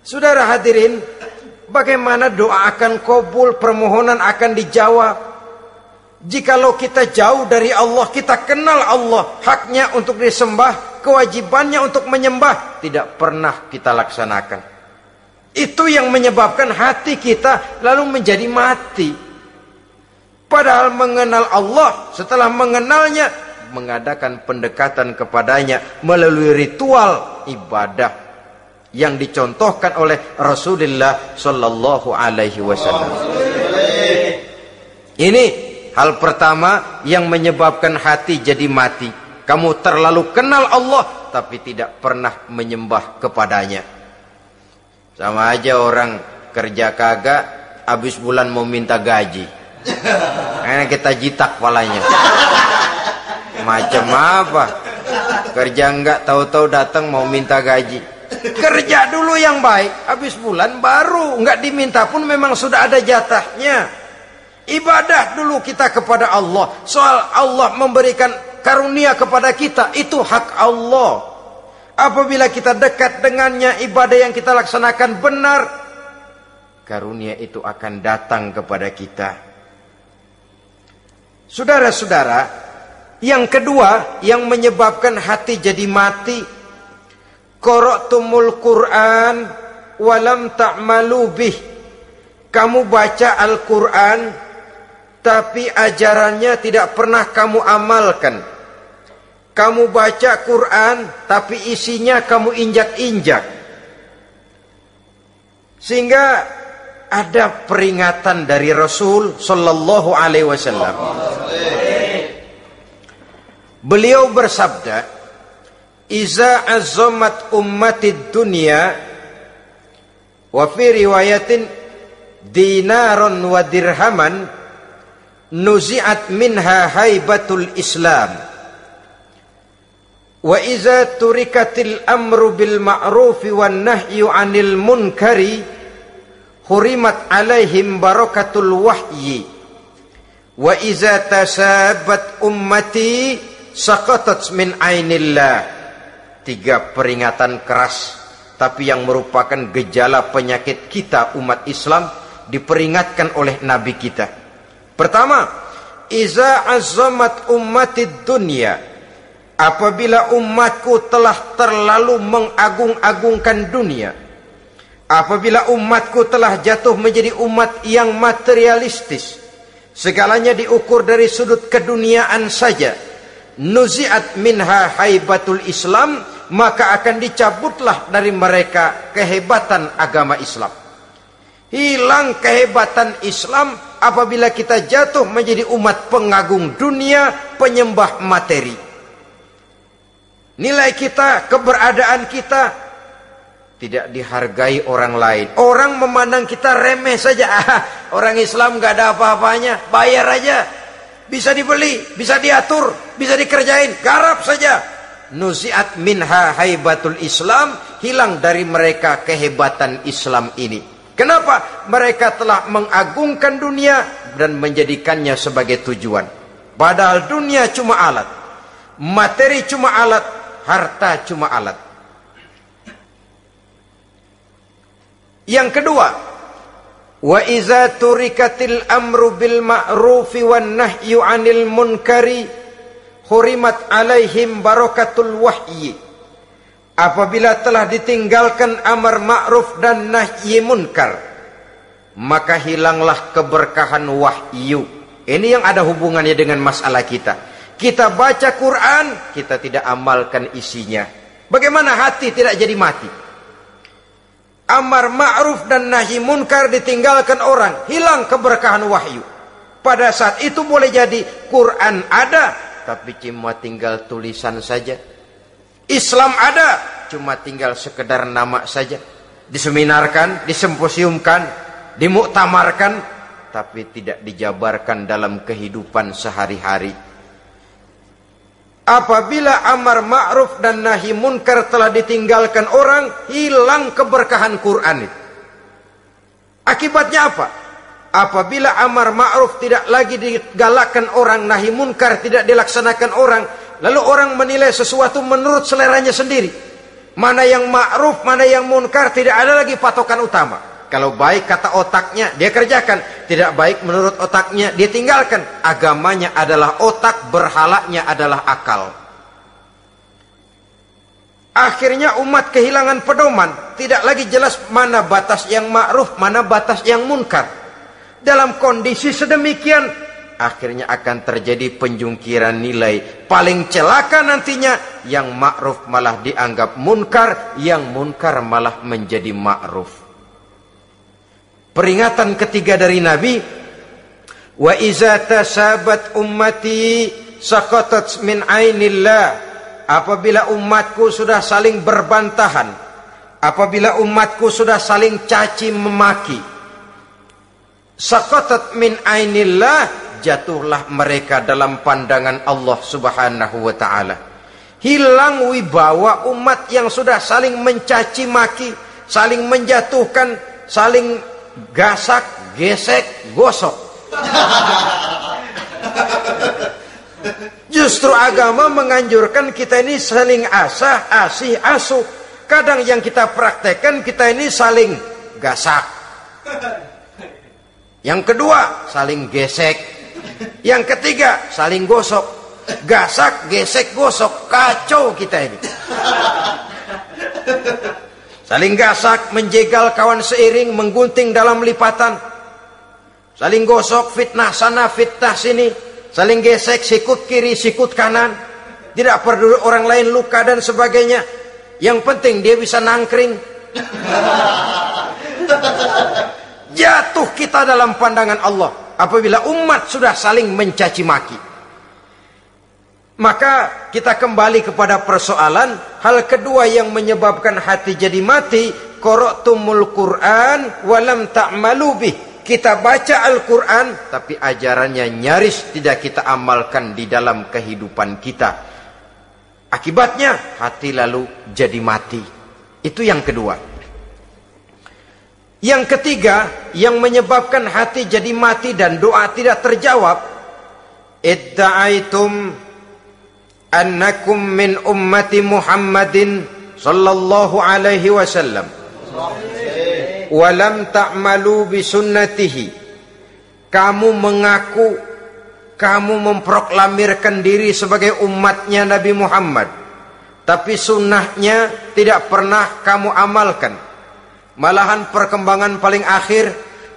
Saudara hadirin, bagaimana doa akan kabul, permohonan akan dijawab? Jikalau kita jauh dari Allah, kita kenal Allah, haknya untuk disembah, kewajibannya untuk menyembah, tidak pernah kita laksanakan. Itu yang menyebabkan hati kita lalu menjadi mati. Padahal mengenal Allah, setelah mengenalnya, mengadakan pendekatan kepadanya melalui ritual ibadah yang dicontohkan oleh Rasulullah Sallallahu Alaihi Wasallam. Ini hal pertama yang menyebabkan hati jadi mati. Kamu terlalu kenal Allah tapi tidak pernah menyembah kepadanya. Sama aja orang kerja kagak, habis bulan mau minta gaji. Karena kita jitak palanya. Macam apa? Kerja enggak, tahu-tahu datang mau minta gaji. Kerja dulu yang baik, habis bulan baru enggak diminta pun memang sudah ada jatahnya. Ibadah dulu kita kepada Allah. Soal Allah memberikan karunia kepada kita, itu hak Allah. Apabila kita dekat dengannya, ibadah yang kita laksanakan benar, karunia itu akan datang kepada kita. Saudara-saudara, yang kedua yang menyebabkan hati jadi mati, qara'tumul Qur'an walam ta'malu bih. Kamu baca Al-Qur'an tapi ajarannya tidak pernah kamu amalkan. Kamu baca Quran tapi isinya kamu injak-injak. Sehingga ada peringatan dari Rasul Sallallahu Alaihi Wasallam. Beliau bersabda, "Iza azzamat ummatid dunya wa fi riwayatin dinaron wa dirhaman nuzi'at minha haibatul Islam. Wa iza turikatil amru bil ma'rufi wan nahyu 'anil munkari hurimat 'alaihim barakatul wahyi. Wa iza tasabat ummati saqatat min 'ainillah." 3 peringatan keras tapi yang merupakan gejala penyakit kita umat Islam diperingatkan oleh Nabi kita. Pertama, iza azzamat ummatid dunya, apabila umatku telah terlalu mengagung-agungkan dunia, apabila umatku telah jatuh menjadi umat yang materialistis, segalanya diukur dari sudut keduniaan saja, nuzi'at minha haibatul Islam, maka akan dicabutlah dari mereka kehebatan agama Islam. Hilang kehebatan Islam apabila kita jatuh menjadi umat pengagung dunia, penyembah materi. Nilai kita, keberadaan kita tidak dihargai orang lain. Orang memandang kita remeh saja. Orang Islam gak ada apa-apanya, bayar aja. Bisa dibeli, bisa diatur, bisa dikerjain, garap saja. Nuzi'at minha haibatul Islam, hilang dari mereka kehebatan Islam ini. Kenapa? Mereka telah mengagungkan dunia dan menjadikannya sebagai tujuan. Padahal dunia cuma alat, materi cuma alat, harta cuma alat. Yang kedua, wa iza turikatil amru bil ma'rufi wan nahyu 'anil munkari hurimat 'alaihim barakatul wahyi. Apabila telah ditinggalkan amar ma'ruf dan nahi munkar, maka hilanglah keberkahan wahyu. Ini yang ada hubungannya dengan masalah kita. Kita baca Quran, kita tidak amalkan isinya. Bagaimana hati tidak jadi mati? Amar ma'ruf dan nahi munkar ditinggalkan orang, hilang keberkahan wahyu. Pada saat itu boleh jadi Quran ada, tapi cuma tinggal tulisan saja. Islam ada, cuma tinggal sekedar nama saja. Diseminarkan, disemposiumkan, dimuktamarkan, tapi tidak dijabarkan dalam kehidupan sehari-hari. Apabila amar ma'ruf dan nahi munkar telah ditinggalkan orang, hilang keberkahan Quran itu. Akibatnya apa? Apabila amar ma'ruf tidak lagi digalakkan orang, nahi munkar tidak dilaksanakan orang, lalu orang menilai sesuatu menurut seleranya sendiri. Mana yang ma'ruf, mana yang munkar, tidak ada lagi patokan utama. Kalau baik kata otaknya, dia kerjakan. Tidak baik menurut otaknya, dia tinggalkan. Agamanya adalah otak, berhalanya adalah akal. Akhirnya umat kehilangan pedoman. Tidak lagi jelas mana batas yang ma'ruf, mana batas yang munkar. Dalam kondisi sedemikian, akhirnya akan terjadi penjungkiran nilai. Paling celaka nantinya, yang ma'ruf malah dianggap munkar, yang munkar malah menjadi ma'ruf. Peringatan ketiga dari Nabi, wa iza tasabat ummati saqatat min ainillah. Apabila umatku sudah saling berbantahan, apabila umatku sudah saling caci memaki, saqatat min ainillah, jatuhlah mereka dalam pandangan Allah Subhanahu wa ta'ala. Hilang wibawa umat yang sudah saling mencaci maki, saling menjatuhkan, saling gasak, gesek, gosok. Justru agama menganjurkan kita ini saling asah, asih, asuh. Kadang yang kita praktekkan, kita ini saling gasak. Yang kedua, saling gesek. Yang ketiga, saling gosok. Gasak, gesek, gosok. Kacau kita ini. Saling gasak, menjegal kawan seiring, menggunting dalam lipatan. Saling gosok, fitnah sana, fitnah sini. Saling gesek, sikut kiri, sikut kanan. Tidak peduli orang lain luka dan sebagainya. Yang penting dia bisa nangkring. Jatuh kita dalam pandangan Allah apabila umat sudah saling mencaci maki. Maka kita kembali kepada persoalan. Hal kedua yang menyebabkan hati jadi mati, qara'tumul Qur'an walam ta'malu bih. Kita baca Al-Quran, tapi ajarannya nyaris tidak kita amalkan di dalam kehidupan kita. Akibatnya, hati lalu jadi mati. Itu yang kedua. Yang ketiga, yang menyebabkan hati jadi mati dan doa tidak terjawab. Idda'aitum annakum min ummati Muhammadin sallallahu alaihi wasallam. Walam ta'malu bisunnatihi. Kamu mengaku, kamu memproklamirkan diri sebagai umatnya Nabi Muhammad, tapi sunnahnya tidak pernah kamu amalkan. Malahan perkembangan paling akhir,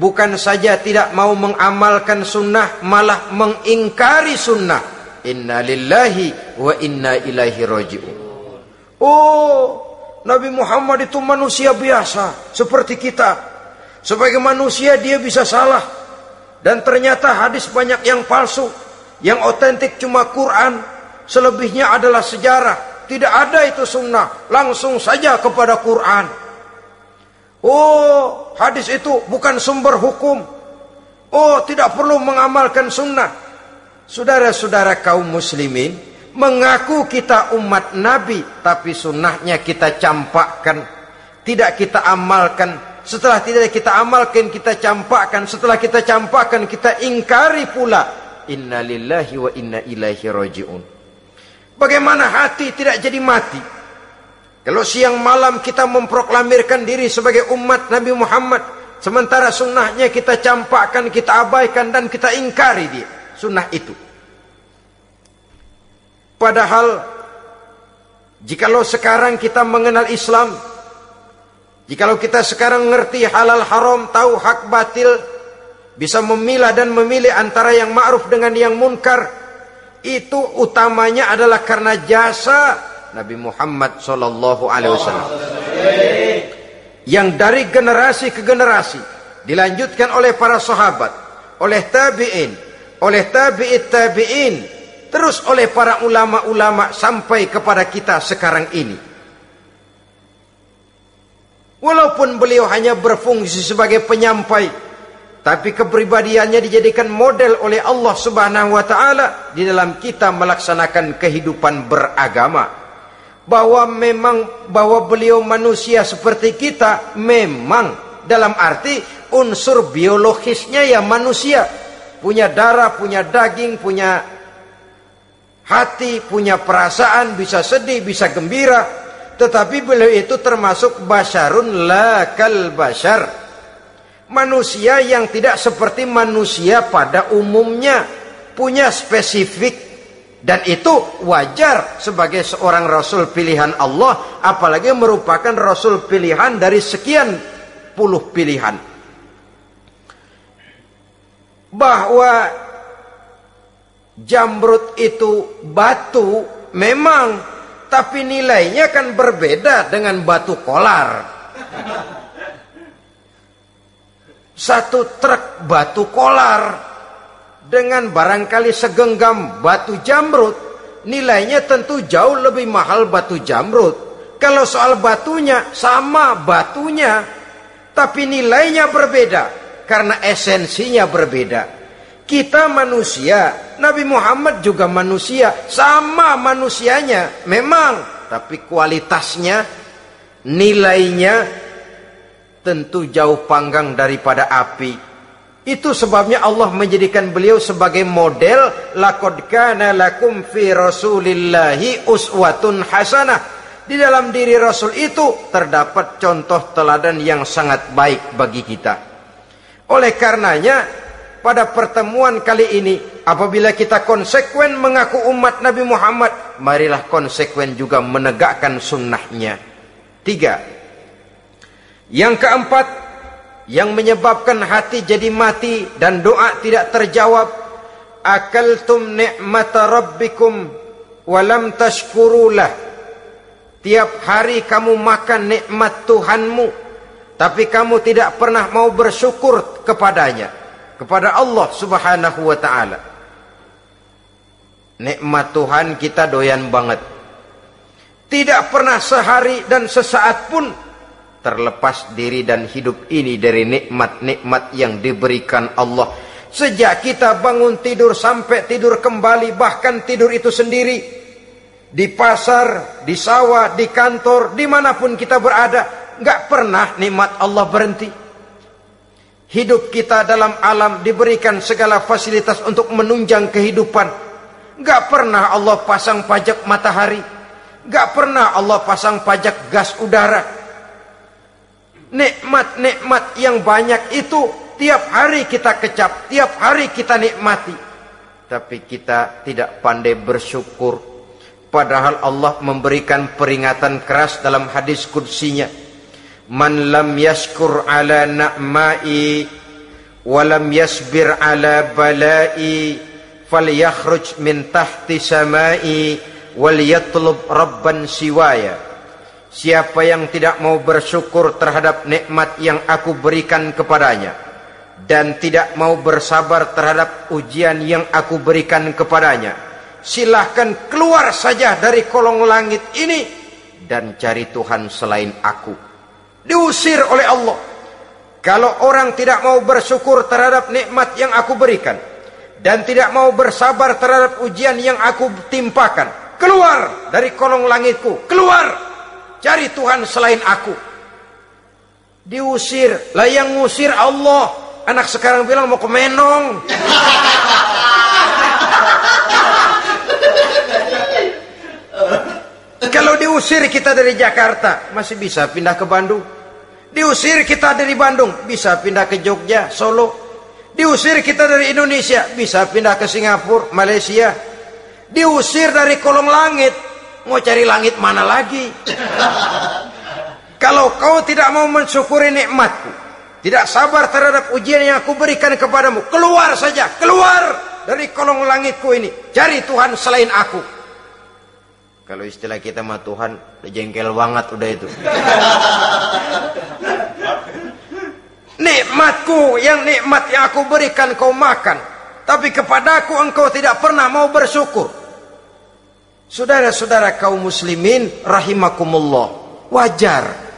bukan saja tidak mau mengamalkan sunnah, malah mengingkari sunnah. Inna lillahi wa inna ilaihi raji'un. Oh, Nabi Muhammad itu manusia biasa seperti kita. Sebagai manusia dia bisa salah. Dan ternyata hadis banyak yang palsu. Yang otentik cuma Quran. Selebihnya adalah sejarah. Tidak ada itu sunnah. Langsung saja kepada Quran. Oh, hadis itu bukan sumber hukum. Oh, tidak perlu mengamalkan sunnah. Saudara-saudara kaum muslimin, mengaku kita umat Nabi, tapi sunnahnya kita campakkan, tidak kita amalkan. Setelah tidak kita amalkan, kita campakkan. Setelah kita campakkan, kita ingkari pula. Inna lillahi wa inna ilaihi raji'un. Bagaimana hati tidak jadi mati? Kalau siang malam kita memproklamirkan diri sebagai umat Nabi Muhammad, sementara sunnahnya kita campakkan, kita abaikan, dan kita ingkari dia, sunnah itu. Padahal jikalau sekarang kita mengenal Islam, jikalau kita sekarang ngerti halal haram, tahu hak batil, bisa memilah dan memilih antara yang ma'ruf dengan yang munkar, itu utamanya adalah karena jasa Nabi Muhammad SAW, yang dari generasi ke generasi dilanjutkan oleh para sahabat, oleh tabi'in, oleh tabi'it tabi'in, terus oleh para ulama-ulama sampai kepada kita sekarang ini. Walaupun beliau hanya berfungsi sebagai penyampai, tapi kepribadiannya dijadikan model oleh Allah Subhanahu wa ta'ala di dalam kita melaksanakan kehidupan beragama. Bahwa beliau manusia seperti kita, memang dalam arti unsur biologisnya ya manusia, punya darah, punya daging, punya hati, punya perasaan, bisa sedih, bisa gembira. tetapi beliau itu termasuk basyarun la kal basyar, manusia yang tidak seperti manusia pada umumnya, punya spesifik. Dan itu wajar sebagai seorang Rasul pilihan Allah, apalagi merupakan Rasul pilihan dari sekian puluh pilihan. Bahwa jamrud itu batu memang, tapi nilainya kan berbeda dengan batu kolar. Satu truk batu kolar dengan barangkali segenggam batu jamrud, nilainya tentu jauh lebih mahal batu jamrud. Kalau soal batunya, sama batunya, tapi nilainya berbeda karena esensinya berbeda. Kita manusia, Nabi Muhammad juga manusia, sama manusianya memang, tapi kualitasnya, nilainya tentu jauh panggang daripada api. Itu sebabnya Allah menjadikan beliau sebagai model. Laqad kana lakum fi rasulillahi uswatun hasanah. Di dalam diri Rasul itu terdapat contoh teladan yang sangat baik bagi kita. Oleh karenanya, pada pertemuan kali ini, apabila kita konsekuen mengaku umat Nabi Muhammad, marilah konsekuen juga menegakkan sunnahnya. 3. Yang keempat, yang menyebabkan hati jadi mati dan doa tidak terjawab, akaltum ni'mata rabbikum walam tashkurulah. Tiap hari kamu makan nikmat Tuhanmu, tapi kamu tidak pernah mau bersyukur kepadanya, kepada Allah subhanahu wa ta'ala. Nikmat Tuhan kita doyan banget, tidak pernah sehari dan sesaat pun terlepas diri dan hidup ini dari nikmat-nikmat yang diberikan Allah. Sejak kita bangun tidur sampai tidur kembali, bahkan tidur itu sendiri, di pasar, di sawah, di kantor, dimanapun kita berada, nggak pernah nikmat Allah berhenti. Hidup kita dalam alam diberikan segala fasilitas untuk menunjang kehidupan. Nggak pernah Allah pasang pajak matahari, nggak pernah Allah pasang pajak gas udara. Nikmat-nikmat yang banyak itu tiap hari kita kecap, tiap hari kita nikmati, tapi kita tidak pandai bersyukur. Padahal Allah memberikan peringatan keras dalam hadis qudsinya, man lam yashkur ala na'mai wa lam yasbir ala balai falyakhruj min tahti samai wal yatlub rabban siwaya. Siapa yang tidak mau bersyukur terhadap nikmat yang aku berikan kepadanya, dan tidak mau bersabar terhadap ujian yang aku berikan kepadanya, silahkan keluar saja dari kolong langit ini dan cari Tuhan selain aku. Diusir oleh Allah. Kalau orang tidak mau bersyukur terhadap nikmat yang aku berikan, dan tidak mau bersabar terhadap ujian yang aku timpakan, keluar dari kolong langitku, keluar, cari Tuhan selain aku. Diusir. Lah yang ngusir Allah. Anak sekarang bilang mau ke Menong. Kalau diusir kita dari Jakarta, masih bisa pindah ke Bandung. Diusir kita dari Bandung, bisa pindah ke Jogja, Solo. Diusir kita dari Indonesia, bisa pindah ke Singapura, Malaysia. Diusir dari kolong langit, mau cari langit mana lagi? Kalau kau tidak mau mensyukuri nikmatku, tidak sabar terhadap ujian yang aku berikan kepadamu, keluar saja, keluar dari kolong langitku ini, cari Tuhan selain aku. Kalau istilah kita mah Tuhan udah jengkel banget udah itu. Nikmatku, yang nikmat yang aku berikan kau makan, tapi kepadaku engkau tidak pernah mau bersyukur. Saudara-saudara kaum muslimin rahimakumullah, wajar.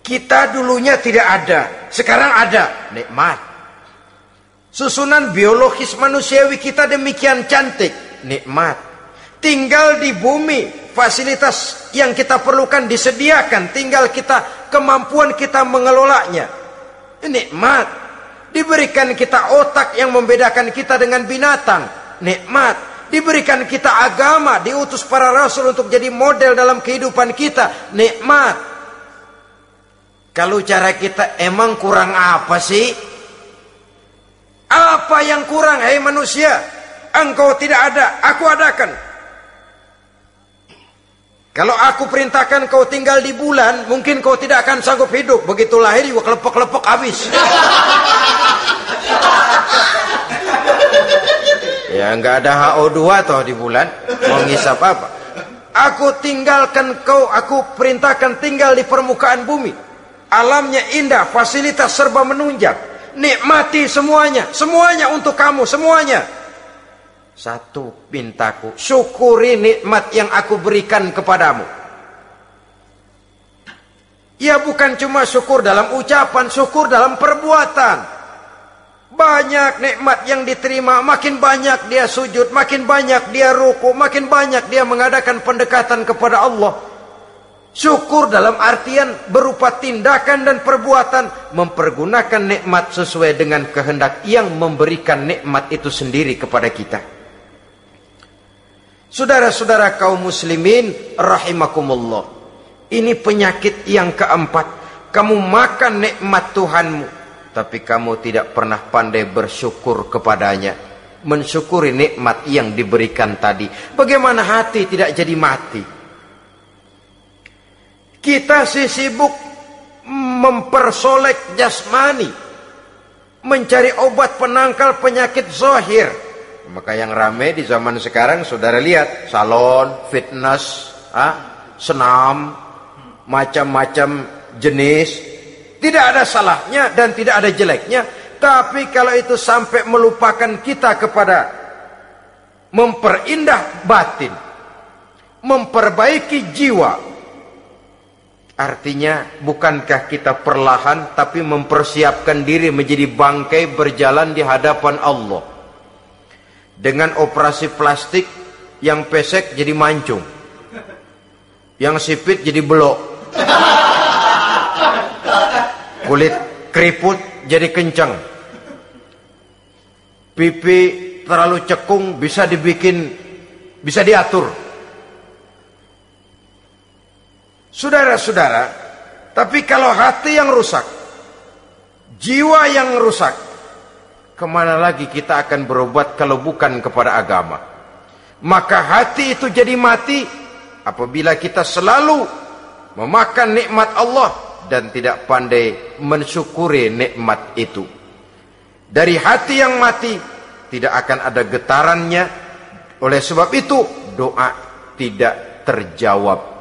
Kita dulunya tidak ada, sekarang ada nikmat. Susunan biologis manusiawi kita demikian cantik, nikmat. Tinggal di bumi, fasilitas yang kita perlukan disediakan, tinggal kita, kemampuan kita mengelolanya. Nikmat. Diberikan kita otak yang membedakan kita dengan binatang, nikmat. Diberikan kita agama, diutus para rasul untuk jadi model dalam kehidupan kita. Nikmat. Kalau cara kita emang kurang apa sih? Apa yang kurang, hai manusia? Engkau tidak ada, aku adakan. Kalau aku perintahkan kau tinggal di bulan, mungkin kau tidak akan sanggup hidup. Begitu lahir juga kelepek-kelepek habis. Ya nggak ada HO2 toh di bulan. Mau ngisap apa? Aku tinggalkan kau, aku perintahkan tinggal di permukaan bumi. Alamnya indah, fasilitas serba menunjang. Nikmati semuanya, semuanya untuk kamu, semuanya. Satu pintaku, syukuri nikmat yang aku berikan kepadamu. Ya bukan cuma syukur dalam ucapan, syukur dalam perbuatan. Banyak nikmat yang diterima, makin banyak dia sujud, makin banyak dia ruku, makin banyak dia mengadakan pendekatan kepada Allah. Syukur dalam artian berupa tindakan dan perbuatan, mempergunakan nikmat sesuai dengan kehendak yang memberikan nikmat itu sendiri kepada kita. Saudara-saudara kaum muslimin rahimakumullah. Ini penyakit yang keempat. Kamu makan nikmat Tuhanmu, tapi kamu tidak pernah pandai bersyukur kepadanya. Mensyukuri nikmat yang diberikan tadi. Bagaimana hati tidak jadi mati? Kita sibuk mempersolek jasmani, mencari obat penangkal penyakit zahir. Maka yang ramai di zaman sekarang, saudara lihat, salon, fitness, senam, macam-macam jenis. Tidak ada salahnya dan tidak ada jeleknya. Tapi kalau itu sampai melupakan kita kepada memperindah batin, memperbaiki jiwa, artinya bukankah kita perlahan tapi mempersiapkan diri menjadi bangkai berjalan di hadapan Allah. Dengan operasi plastik, yang pesek jadi mancung, yang sipit jadi belok, kulit keriput jadi kencang, pipi terlalu cekung bisa diatur. Saudara-saudara, tapi kalau hati yang rusak, jiwa yang rusak, kemana lagi kita akan berobat kalau bukan kepada agama? Maka hati itu jadi mati apabila kita selalu memakan nikmat Allah dan tidak pandai mensyukuri nikmat itu. Dari hati yang mati tidak akan ada getarannya. Oleh sebab itu doa tidak terjawab.